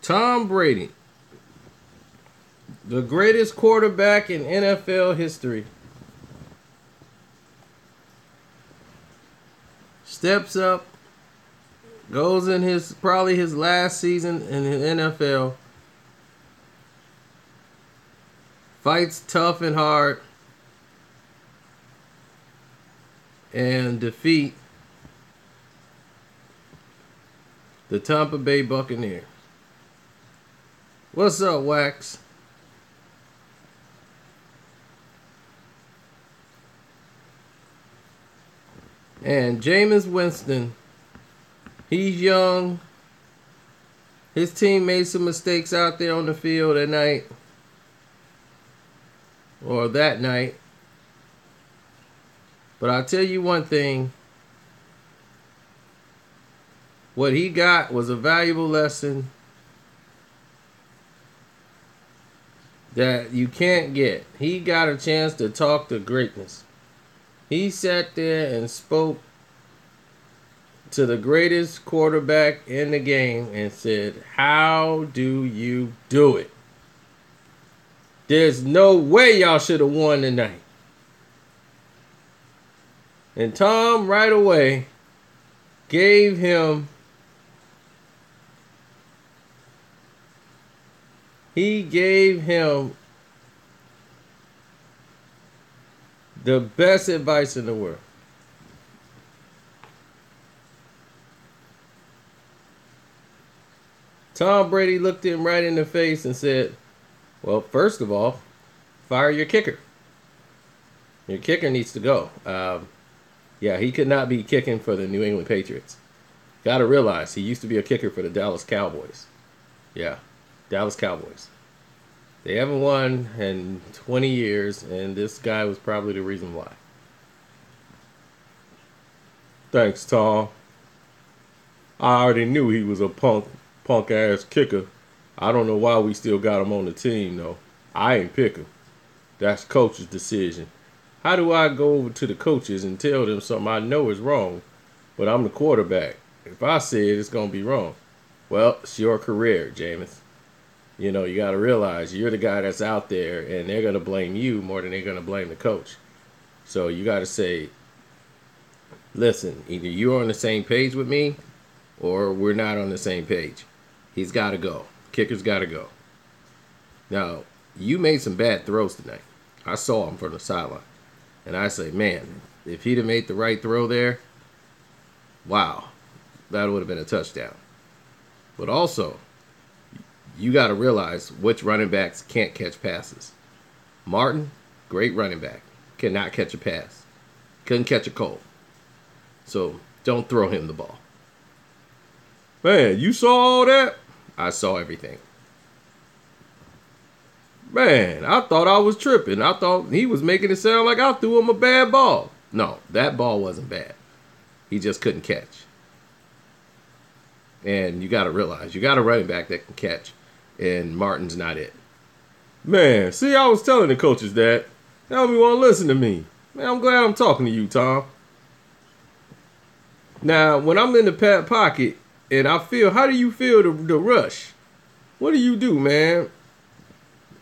Tom Brady, the greatest quarterback in NFL history, steps up, goes in probably his last season in the NFL, fights tough and hard, and defeat the Tampa Bay Buccaneers. What's up, Wax? And Jameis Winston, he's young. His team made some mistakes out there on the field at night. Or that night. But I'll tell you one thing. What he got was a valuable lesson that you can't get. He got a chance to talk to greatness. He sat there and spoke to the greatest quarterback in the game and said, "How do you do it? There's no way y'all should have won tonight." And Tom right away gave him the best advice in the world. Tom Brady looked him right in the face and said, "Well, first of all, fire your kicker. Your kicker needs to go." Yeah, he could not be kicking for the New England Patriots. Got to realize he used to be a kicker for the Dallas Cowboys. Yeah, Dallas Cowboys. They haven't won in 20 years, and this guy was probably the reason why. Thanks, Tom. I already knew he was a punk-ass kicker. I don't know why we still got him on the team, though. I ain't pick him. That's coach's decision. How do I go over to the coaches and tell them something I know is wrong, but I'm the quarterback? If I say it, it's going to be wrong. Well, it's your career, Jameis. You know, you got to realize you're the guy that's out there, and they're going to blame you more than they're going to blame the coach. So you got to say, listen, either you're on the same page with me, or we're not on the same page. He's got to go. Kicker's got to go. Now, you made some bad throws tonight. I saw him from the sideline. And I say, man, if he'd have made the right throw there, wow, that would have been a touchdown. But also, you got to realize which running backs can't catch passes. Martin, great running back, cannot catch a pass. Couldn't catch a cold. So don't throw him the ball. Man, you saw all that? I saw everything. Man, I thought I was tripping. I thought he was making it sound like I threw him a bad ball. No, that ball wasn't bad. He just couldn't catch. And you got to realize, you got a running back that can catch, and Martin's not it. Man, see, I was telling the coaches that. They don't want to listen to me. Man, I'm glad I'm talking to you, Tom. Now, when I'm in the pocket, and I feel, how do you feel the rush? What do you do, man,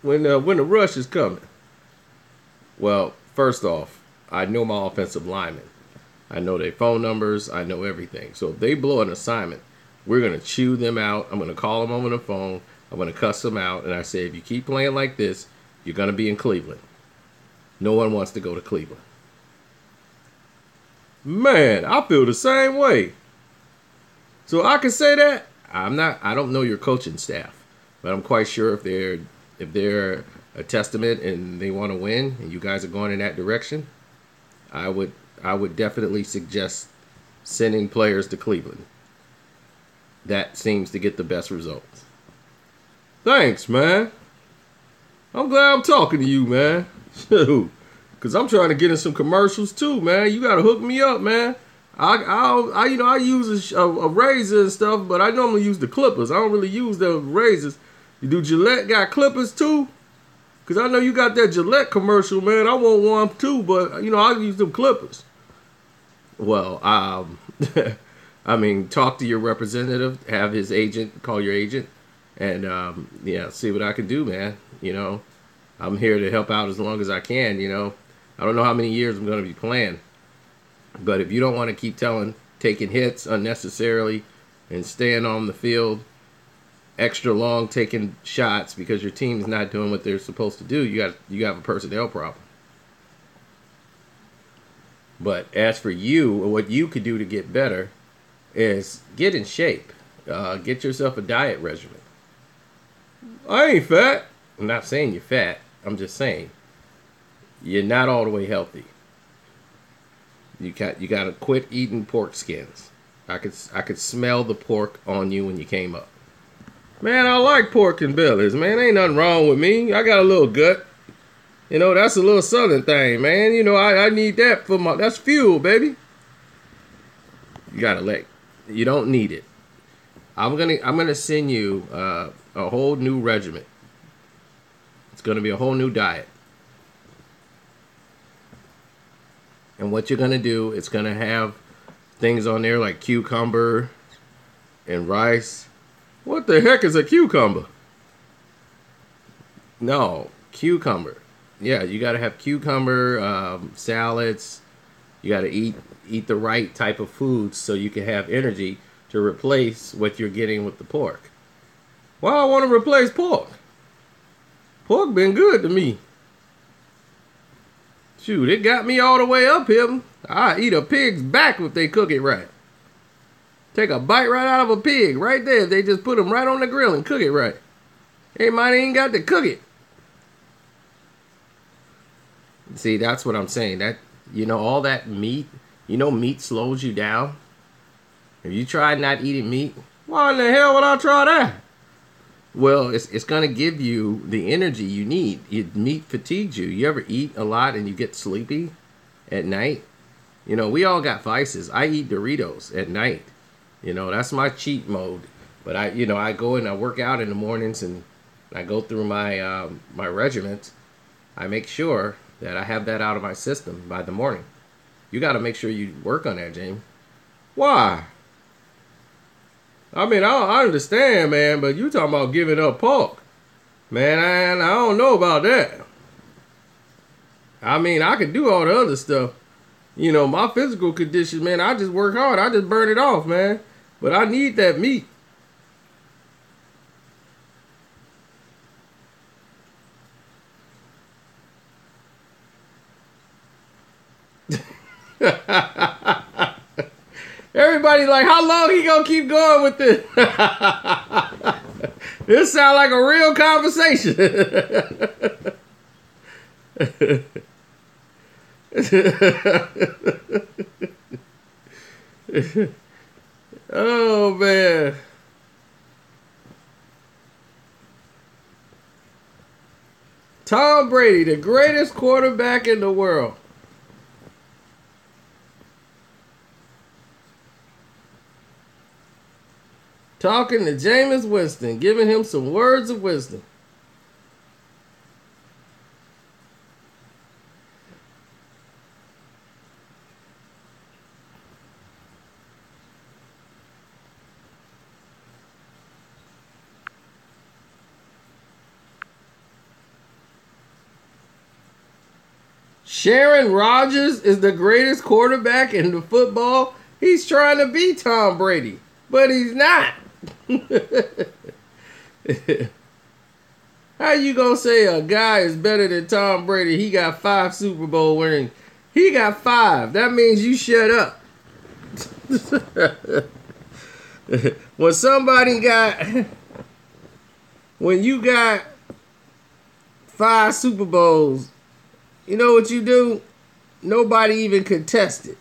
when the rush is coming? Well, first off, I know my offensive linemen. I know their phone numbers. I know everything. So if they blow an assignment, we're going to chew them out. I'm going to call them over the phone. I'm going to cuss them out. And I say, if you keep playing like this, you're going to be in Cleveland. No one wants to go to Cleveland. Man, I feel the same way. So I can say that. I don't know your coaching staff, but I'm quite sure if they're a testament and they want to win and you guys are going in that direction, I would definitely suggest sending players to Cleveland. That seems to get the best results. Thanks, man. I'm glad I'm talking to you, man. Because I'm trying to get in some commercials too, man. You got to hook me up, man. I use a razor and stuff, but I normally use the clippers. I don't really use the razors. Do Gillette got clippers too? Because I know you got that Gillette commercial, man. I want one too, but, I use them clippers. Well, I mean, talk to your representative, have his agent, call your agent, and yeah, see what I can do, man. I'm here to help out as long as I can. I don't know how many years I'm going to be playing, but if you don't want to keep taking hits unnecessarily and staying on the field extra long, taking shots because your team's not doing what they're supposed to do, you have a personnel problem. But as for you, what you could do to get better is get in shape. Get yourself a diet regimen. I ain't fat. I'm not saying you're fat. I'm just saying you're not all the way healthy. You got to quit eating pork skins. I could smell the pork on you when you came up. Man, I like pork and bellies, man. Ain't nothing wrong with me. I got a little gut. That's a little southern thing, man. I need that that's fuel, baby. You don't need it. I'm gonna send you a whole new regimen. It's gonna be a whole new diet. And what you're gonna do, it's gonna have things on there like cucumber and rice. What the heck is a cucumber? No, cucumber. Yeah, you got to have cucumber, salads. You got to eat the right type of foods so you can have energy to replace what you're getting with the pork. Why I want to replace pork? Pork been good to me. Shoot, it got me all the way up here. I eat a pig's back if they cook it right. Take a bite right out of a pig right there. They just put them right on the grill and cook it right. They might ain't got to cook it. See, that's what I'm saying. That all that meat, meat slows you down. If you try not eating meat, why in the hell would I try that? Well, it's gonna give you the energy you need. Meat fatigues you. You ever eat a lot and you get sleepy at night? We all got vices. I eat Doritos at night. That's my cheat mode. But I go and I work out in the mornings and I go through my my regiment. I make sure that I have that out of my system by the morning. You got to make sure you work on that, James. Why? I mean, I understand, man, but you talking about giving up pork. Man, I don't know about that. I mean, I can do all the other stuff. My physical condition, man, I just work hard. I just burn it off, man. But I need that meat. Everybody like, how long he gonna keep going with this? This sound like a real conversation. Oh man. Tom Brady, the greatest quarterback in the world. Talking to Jameis Winston, giving him some words of wisdom. Sharon Rodgers is the greatest quarterback in the football. He's trying to be Tom Brady, but he's not. How you gonna say a guy is better than Tom Brady? He got 5 Super Bowl rings. He got 5. That means you shut up. When you got 5 Super Bowls, you know what you do? Nobody even contest it.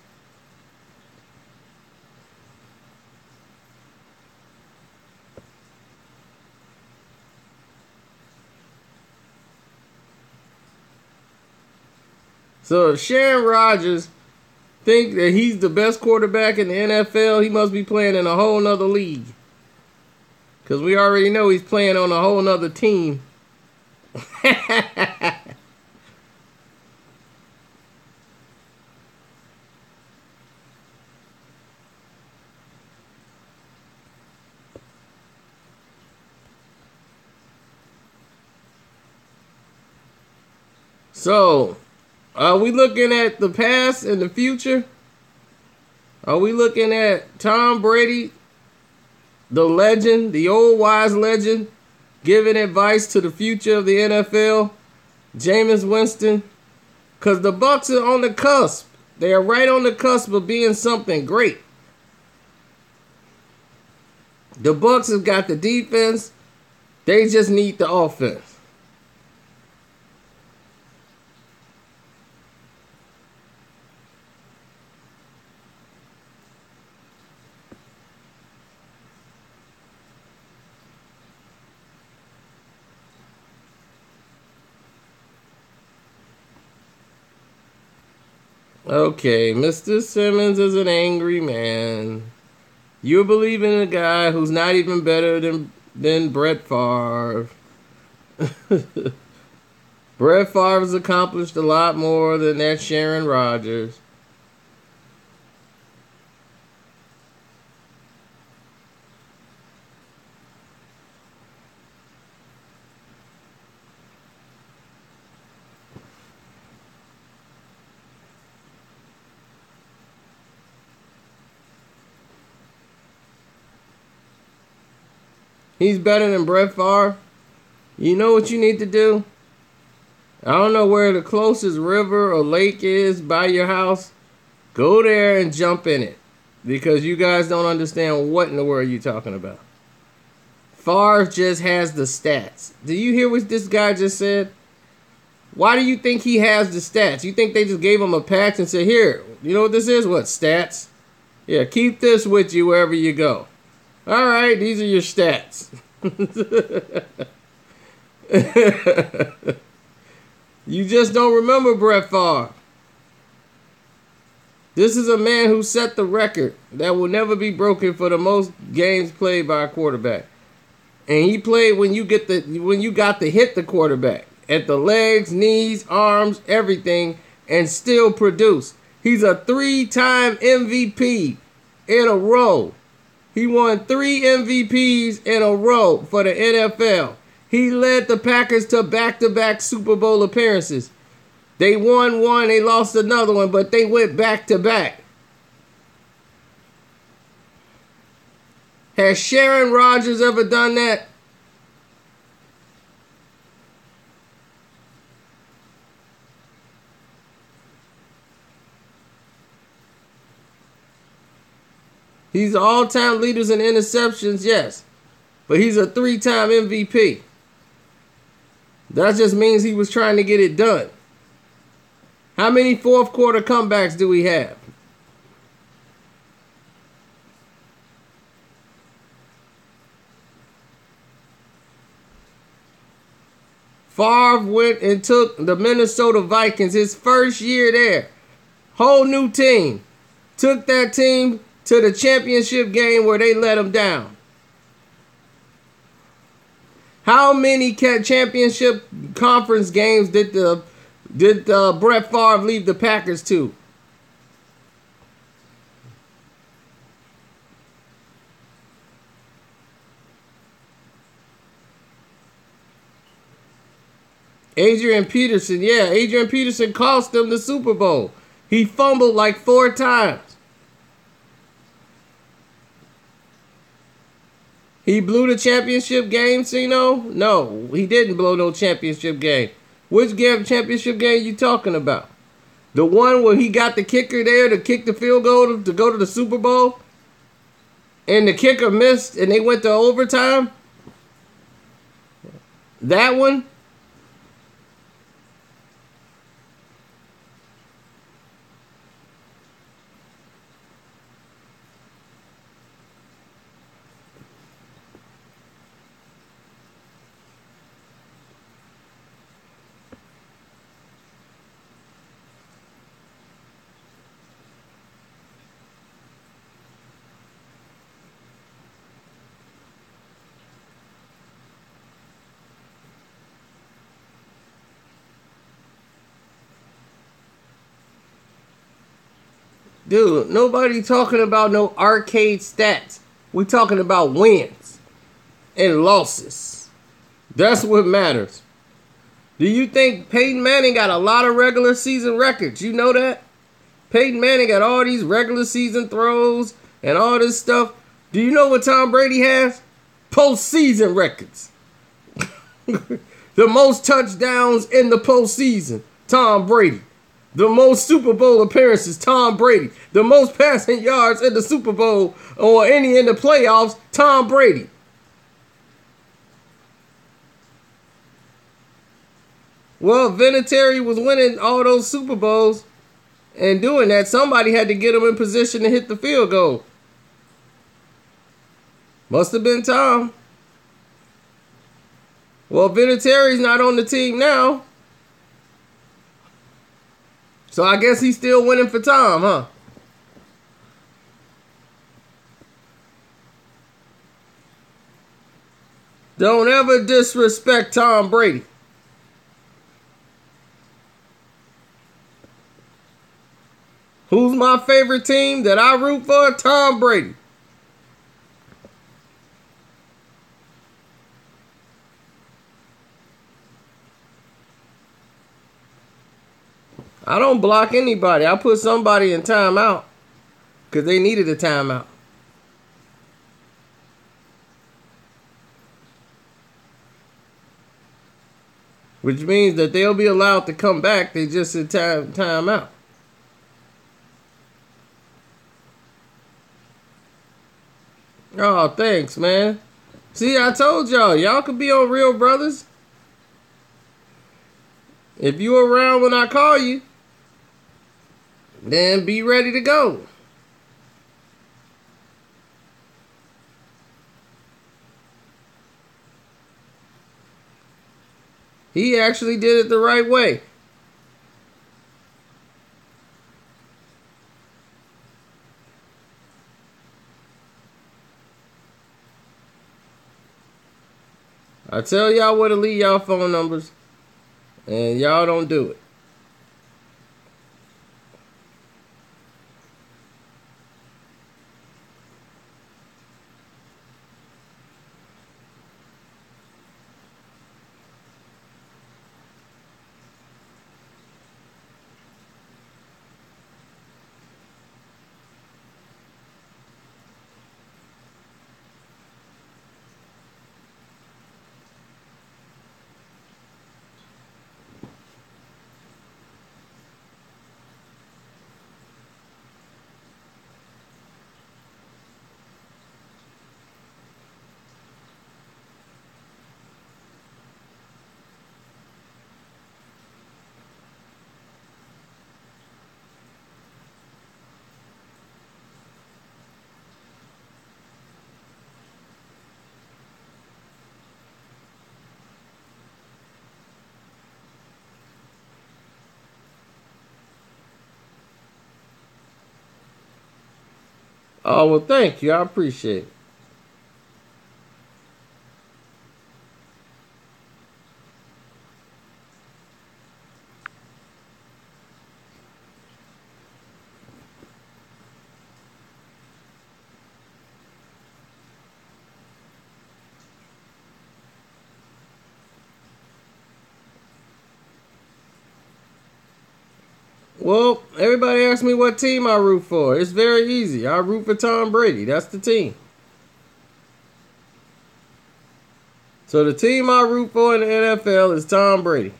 So if Sharon Rodgers think that he's the best quarterback in the NFL, he must be playing in a whole nother league. Because we already know he's playing on a whole nother team. So, are we looking at the past and the future? Are we looking at Tom Brady, the legend, the old wise legend, giving advice to the future of the NFL? Jameis Winston? Because the Bucs are on the cusp. They are right on the cusp of being something great. The Bucs have got the defense. They just need the offense. Okay, Mr. Simmons is an angry man. You believe in a guy who's not even better than Brett Favre. Brett Favre has accomplished a lot more than that Sharon Rodgers. He's better than Brett Favre. You know what you need to do? I don't know where the closest river or lake is by your house. Go there and jump in it. Because you guys don't understand what in the world you're talking about. Favre just has the stats. Do you hear what this guy just said? Why do you think he has the stats? You think they just gave him a patch and said, here, you know what this is? What, stats? Yeah, keep this with you wherever you go. All right, these are your stats. You just don't remember Brett Favre. This is a man who set the record that will never be broken for the most games played by a quarterback. And he played when you got to hit the quarterback at the legs, knees, arms, everything, and still produce. He's a 3-time MVP in a row. He won 3 MVPs in a row for the NFL. He led the Packers to back-to-back Super Bowl appearances. They won one, they lost another one, but they went back-to-back. Has Sharon Rodgers ever done that? He's all-time leaders in interceptions, yes. But he's a 3-time MVP. That just means he was trying to get it done. How many fourth quarter comebacks do we have? Favre went and took the Minnesota Vikings his first year there. Whole new team. Took that team to the championship game where they let him down. How many championship conference games did Brett Favre leave the Packers to? Adrian Peterson, yeah, Adrian Peterson cost them the Super Bowl. He fumbled like 4 times. He blew the championship game, Sino? No, he didn't blow no championship game. Which championship game you talking about? The one where he got the kicker there to kick the field goal to go to the Super Bowl? And the kicker missed and they went to overtime? That one? Dude, nobody talking about no arcade stats. We talking about wins and losses. That's what matters. Do you think Peyton Manning got a lot of regular season records? You know that? Peyton Manning got all these regular season throws and all this stuff. Do you know what Tom Brady has? Postseason records. The most touchdowns in the postseason, Tom Brady. The most Super Bowl appearances, Tom Brady. The most passing yards in the Super Bowl or any in the playoffs, Tom Brady. Well, Vinatieri was winning all those Super Bowls and doing that. Somebody had to get him in position to hit the field goal. Must have been Tom. Well, Vinatieri's not on the team now. So I guess he's still winning for Tom, huh? Don't ever disrespect Tom Brady. Who's my favorite team that I root for? Tom Brady. I don't block anybody. I put somebody in timeout because they needed a timeout. Which means that they'll be allowed to come back. They just in timeout. Oh, thanks, man. See, I told y'all could be on Real Brothers. If you around when I call you, then be ready to go. He actually did it the right way. I tell y'all where to leave y'all phone numbers, and y'all don't do it. Oh, well, thank you. I appreciate it. Well, everybody asks me what team I root for. It's very easy. I root for Tom Brady. That's the team. So the team I root for in the NFL is Tom Brady.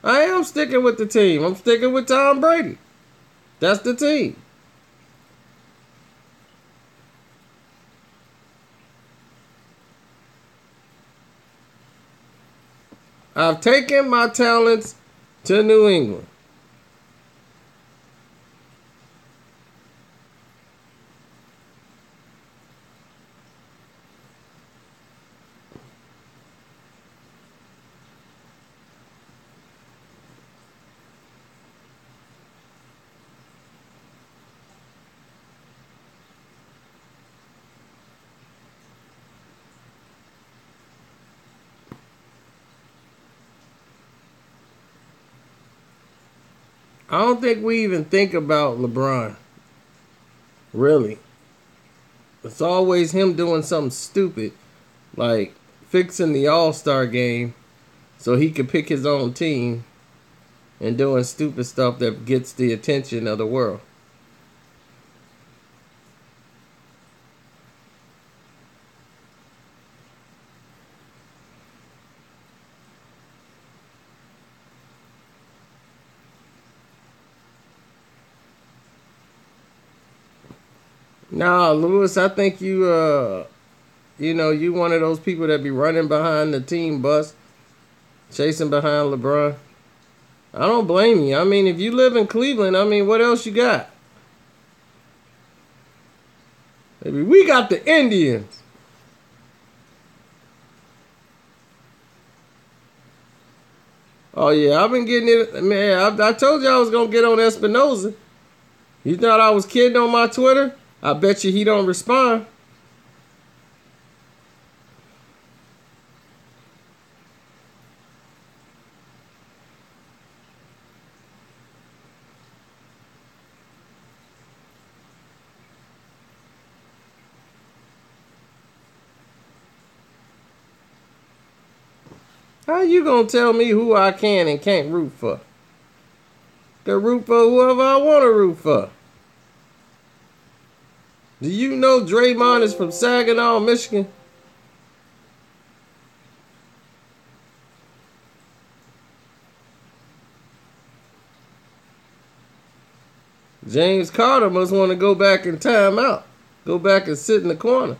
I am sticking with the team. I'm sticking with Tom Brady. That's the team. I've taken my talents to New England. I don't think we even think about LeBron. Really. It's always him doing something stupid, like fixing the All-Star game so he could pick his own team and doing stupid stuff that gets the attention of the world. Nah, Lewis, I think you one of those people that be running behind the team bus, chasing behind LeBron. I don't blame you. I mean, if you live in Cleveland, I mean, what else you got? Maybe we got the Indians. Oh, yeah, I've been getting it. Man, I told you I was going to get on Espinoza. You thought I was kidding on my Twitter? I bet you he don't respond. How you gonna tell me who I can and can't root for? Can root for whoever I want to root for. Do you know Draymond is from Saginaw, Michigan? James Carter must want to go back in timeout. Go back and sit in the corner.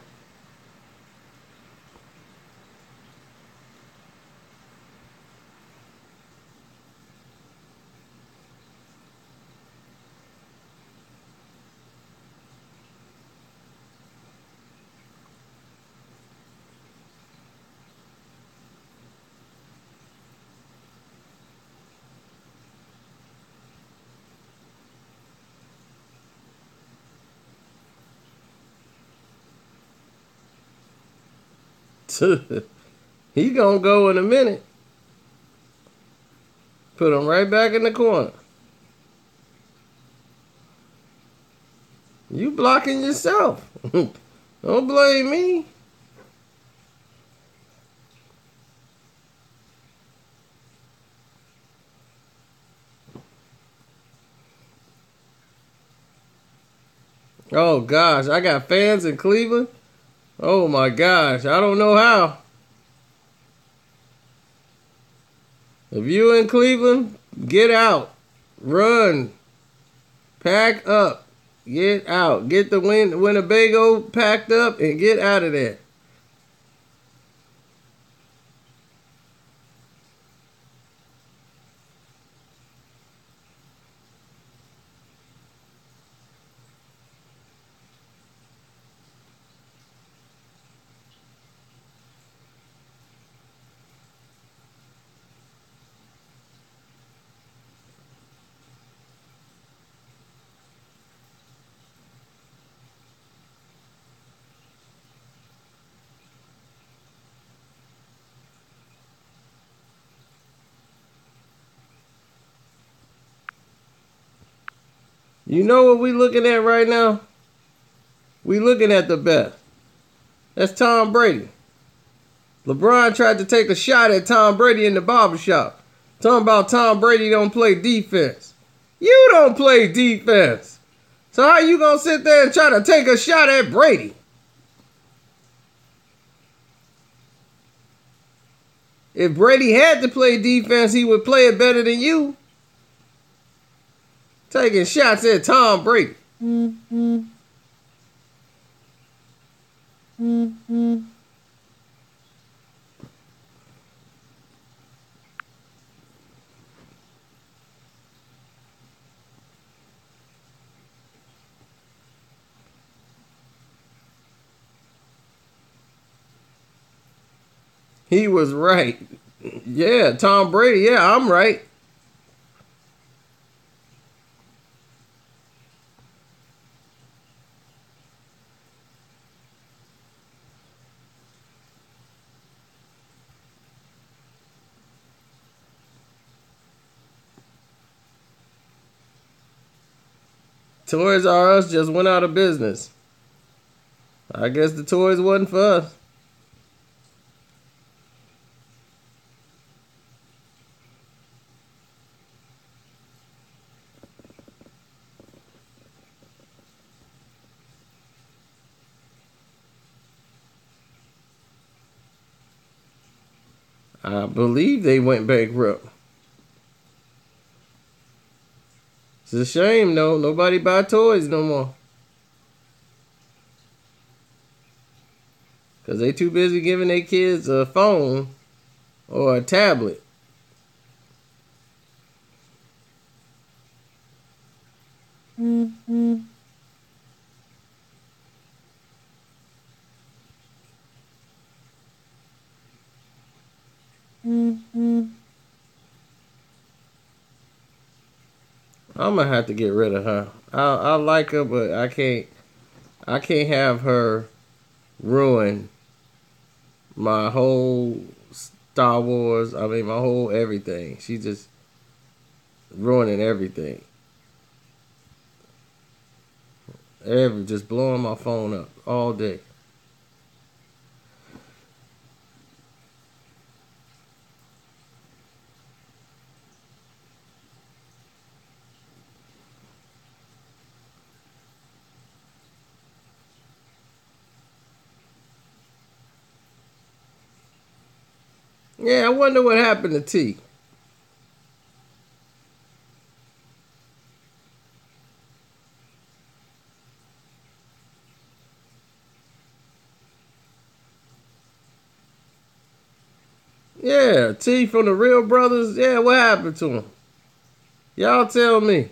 He gonna go in a minute. Put him right back in the corner. You blocking yourself. Don't blame me. Oh gosh, I got fans in Cleveland. Oh my gosh, I don't know how. If you in Cleveland, get out. Run. Pack up. Get out. Get the Winnebago packed up and get out of there. You know what we looking at right now? We looking at the best. That's Tom Brady. LeBron tried to take a shot at Tom Brady in the barbershop. Talking about Tom Brady don't play defense. You don't play defense. So how you gonna sit there and try to take a shot at Brady? If Brady had to play defense, he would play it better than you. Taking shots at Tom Brady. He was right. Yeah, Tom Brady. Yeah, I'm right. Toys R Us just went out of business. I guess the toys wasn't for us. I believe they went bankrupt. It's a shame, though. Nobody buy toys no more. Because they too busy giving their kids a phone or a tablet. Mm-hmm. Mm-hmm. I'm gonna have to get rid of her. I like her, but I can't have her ruin my whole Star Wars. I mean, my whole everything. She just ruining everything. Just blowing my phone up all day. Yeah, I wonder what happened to T. Yeah, T from the Real Brothers. Yeah, what happened to him? Y'all tell me.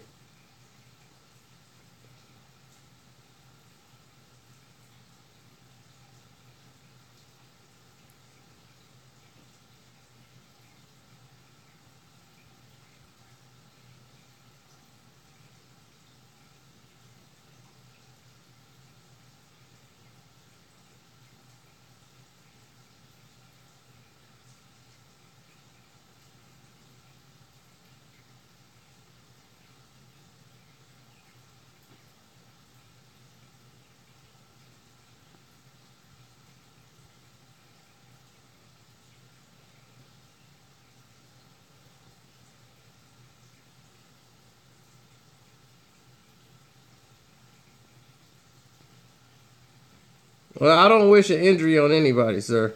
Well, I don't wish an injury on anybody, sir.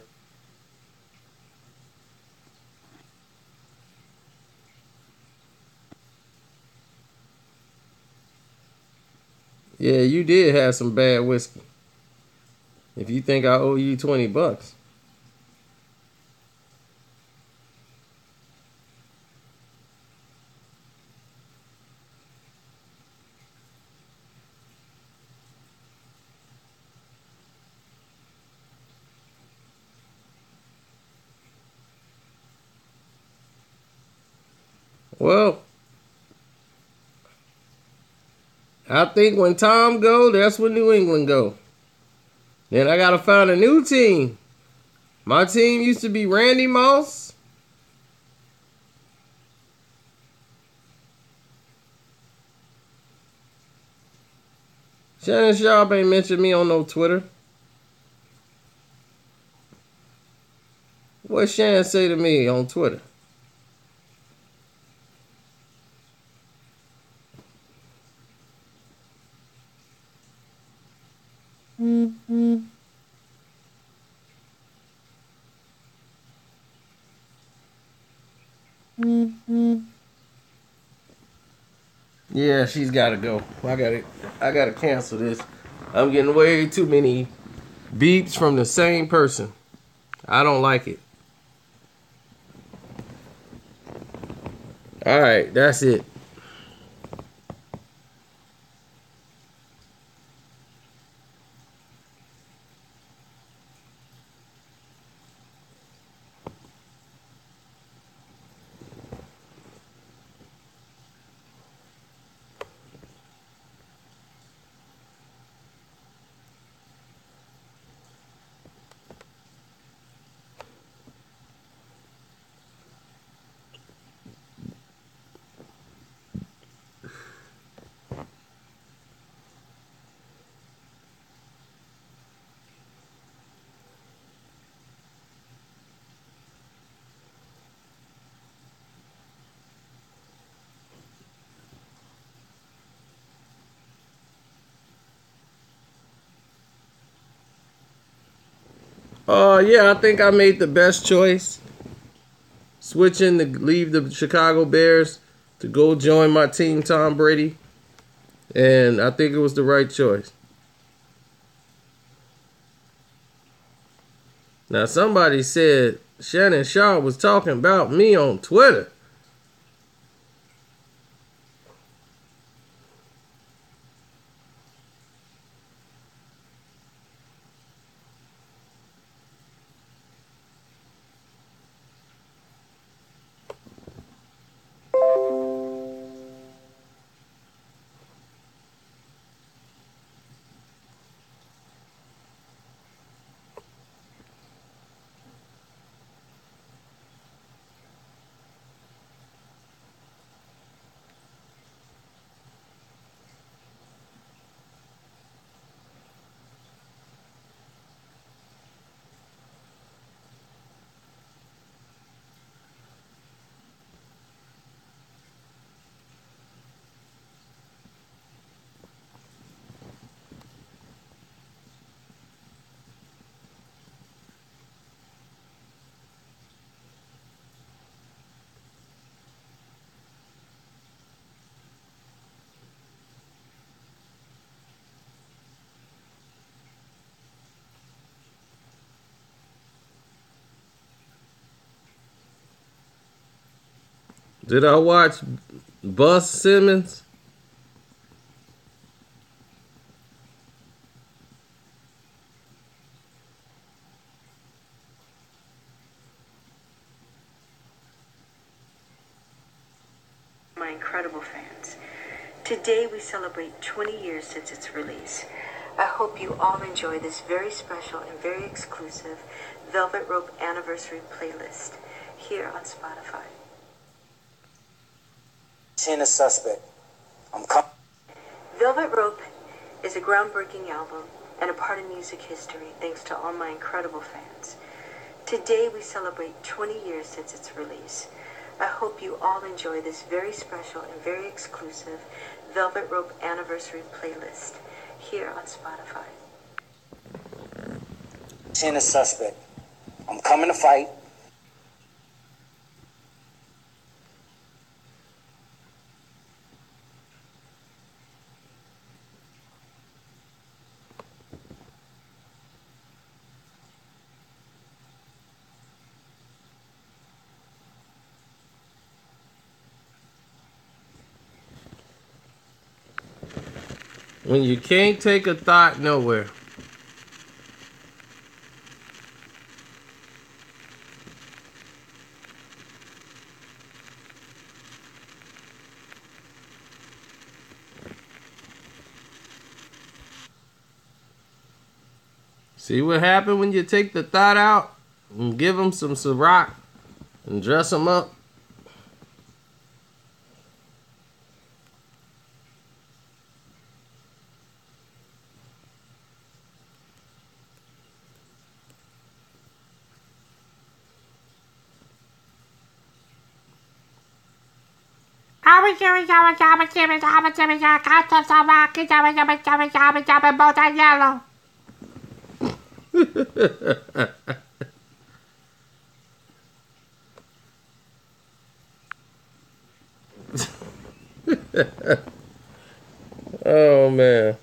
Yeah, you did have some bad whiskey. If you think I owe you $20. Well, I think when Tom go, that's when New England go. Then I gotta find a new team. My team used to be Randy Moss. Shannon Sharpe ain't mentioned me on no Twitter. What Shannon say to me on Twitter? Mm-hmm. Mm-hmm. Yeah, she's gotta go. I gotta cancel this. I'm getting way too many beeps from the same person. I don't like it. Alright, that's it. Yeah, I think I made the best choice. switching to leave the Chicago Bears to go join my team, Tom Brady. And I think it was the right choice. Now, somebody said Shannon Sharpe was talking about me on Twitter. Did I watch Bus Simmons? My incredible fans, today we celebrate 20 years since its release. I hope you all enjoy this very special and very exclusive Velvet Rope Anniversary playlist here on Spotify. A suspect. Velvet Rope is a groundbreaking album and a part of music history thanks to all my incredible fans. Today we celebrate 20 years since its release. I hope you all enjoy this very special and very exclusive Velvet Rope Anniversary playlist here on Spotify. A suspect. I'm coming to fight. When you can't take a thought nowhere. See what happened when you take the thought out and give them some Ciroc and dress them up? Oh man.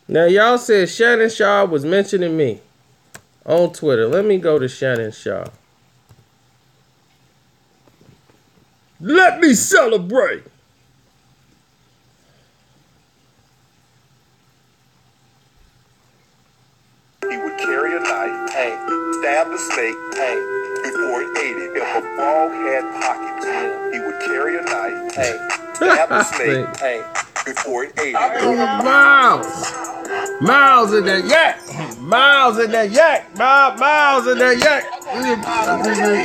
Now, y'all said Shannon Sharpe was mentioning me on Twitter. Let me go to Shannon Sharpe. Let me celebrate. He would carry a knife, stab the snake, before it ate it. If a frog had pockets, he would carry a knife, stab the snake, before it ate it. Miles in that yak. Miles in that yak. Miles in that yak.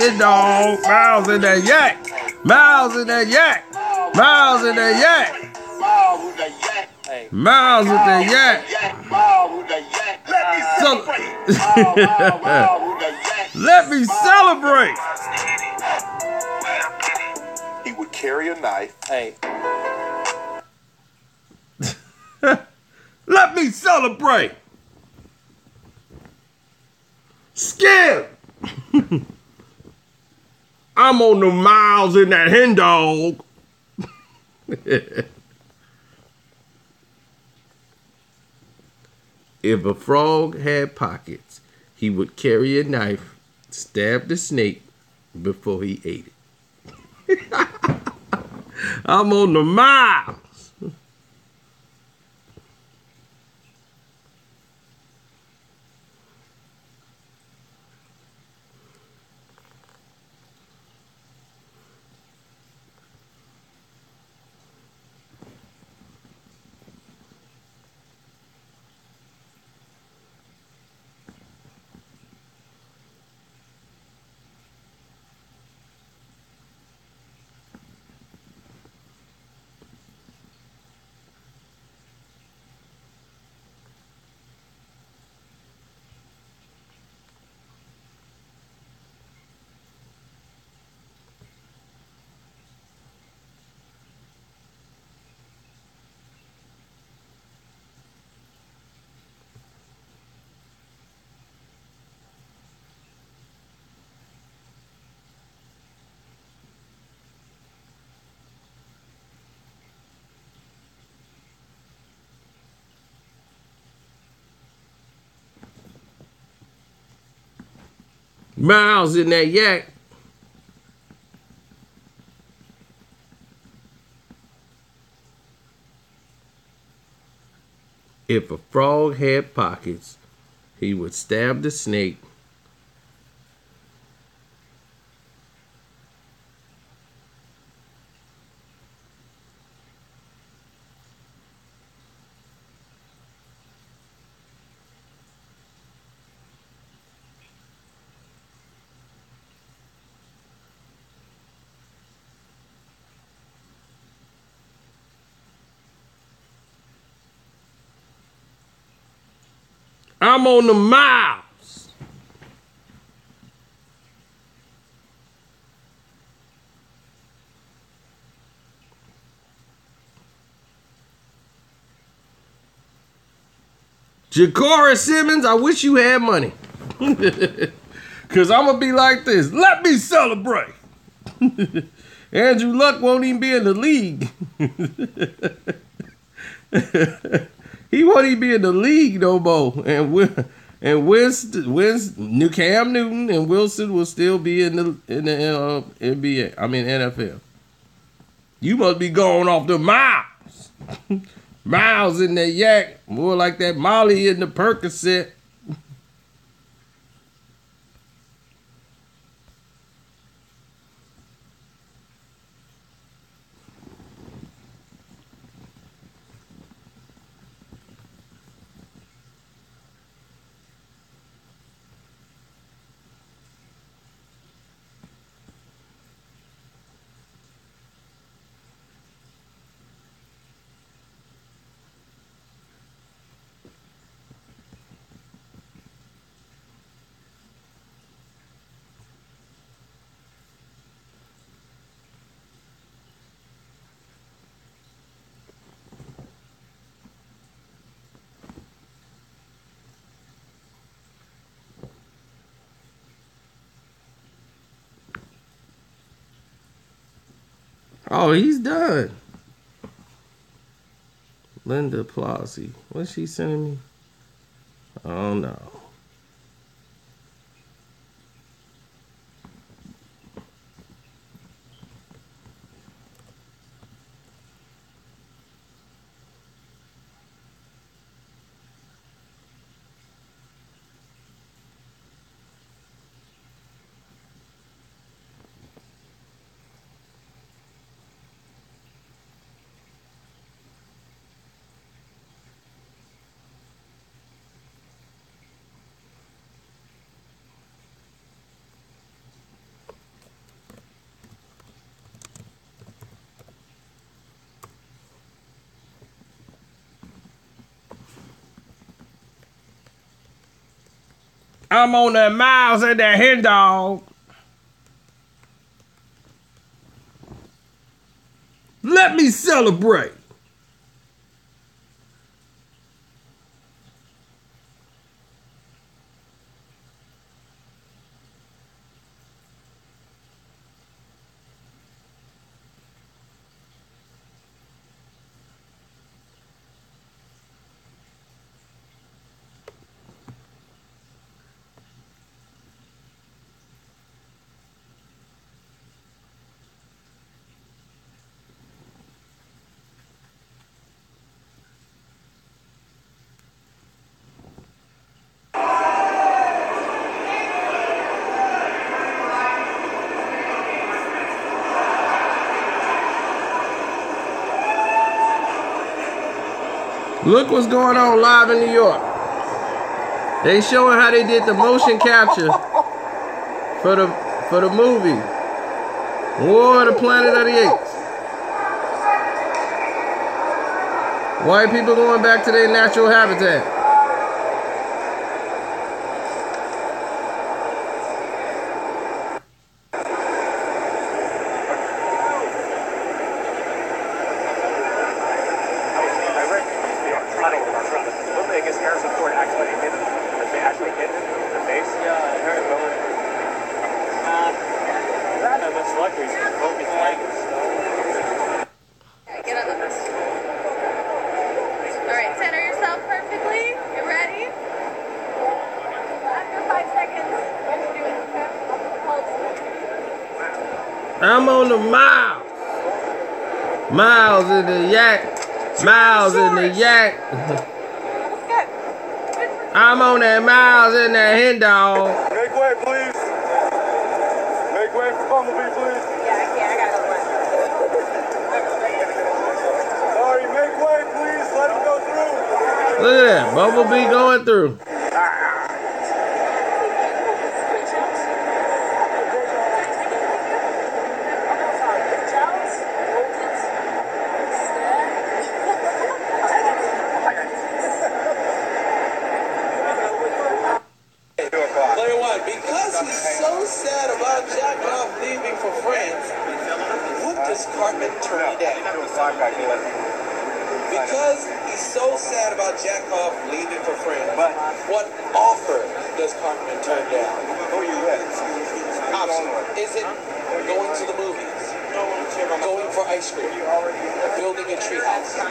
It dog. Miles in that yak. Miles in that yak. Miles in that yak. Miles in that yak. So, Let me celebrate. He would carry a knife. Hey. Let me celebrate. Skip. I'm on the miles in that hen dog. If a frog had pockets, he would carry a knife, stab the snake before he ate it. I'm on the miles. Miles in that yak. If a frog had pockets, he would stab the snake. I'm on the miles. Ja'Cory Simmons, I wish you had money. Because I'm going to be like this. Let me celebrate. Andrew Luck won't even be in the league. He won't even be in the league no more. And Winston, New Cam Newton and Wilson will still be in the NBA. I mean NFL. You must be going off the miles. Miles in that yak. More like that Molly in the Percocet. Oh, he's done. Linda Plausi. What's she sending me? Oh, no. I'm on that Miles and that hen dog. Let me celebrate. Look what's going on live in New York. They showing how they did the motion capture for the movie War of the Planet of the Apes. White people going back to their natural habitat. I'm on the Miles. Miles in the yak. Miles in the yak. I'm on that Miles in that hen dog. Make way, please. Make way for Bumblebee, please. Yeah, I can't. I gotta go Sorry, make way, please. Let him go through. Look at that. Bumblebee going through. Because he's so sad about Jack Off leaving for France, what does Cartman turn down? Because he's so sad about Jack Off leaving for France, what offer does Cartman turn down? Who are you with? Option. Is it going to the movies? Going for ice cream? Building a treehouse?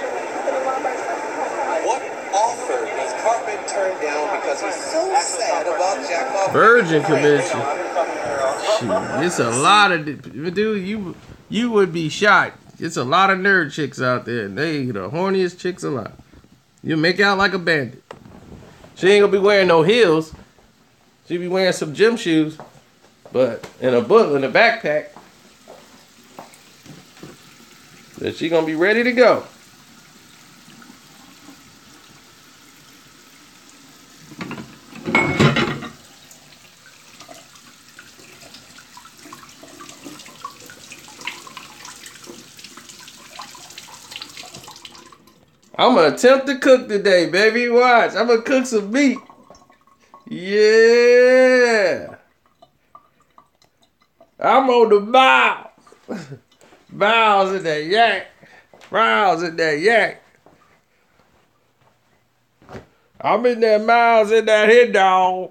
What offer does Cartman turn down because he's so sad about Jack Off? Virgin Commission. Shit, it's a lot of dude. You would be shocked. It's a lot of nerd chicks out there. And they the horniest chicks alive. You make out like a bandit. She ain't gonna be wearing no heels. She be wearing some gym shoes, but in a backpack. That she gonna be ready to go. I'm gonna attempt to cook today, baby. Watch. I'm gonna cook some meat. Yeah. I'm on the Miles. Miles in that yak. Miles in that yak. I'm in that Miles in that head dog.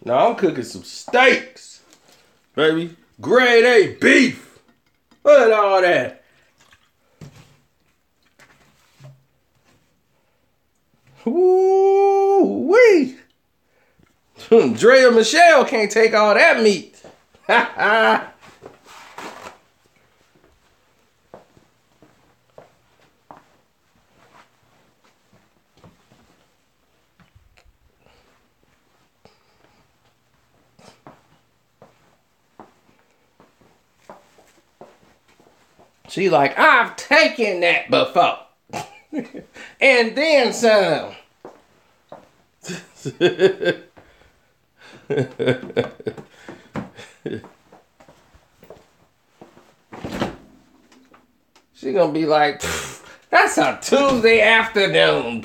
Now I'm cooking some steaks, baby. Grade A beef. Look at all that. Woo-wee. Drea Michelle can't take all that meat. Ha ha. She like, I've taken that before. And then some. She gonna be like, That's a Tuesday afternoon.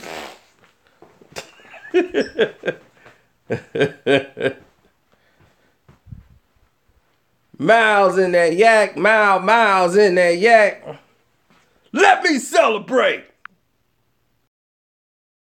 Miles in that yak, miles in that yak. Let me celebrate.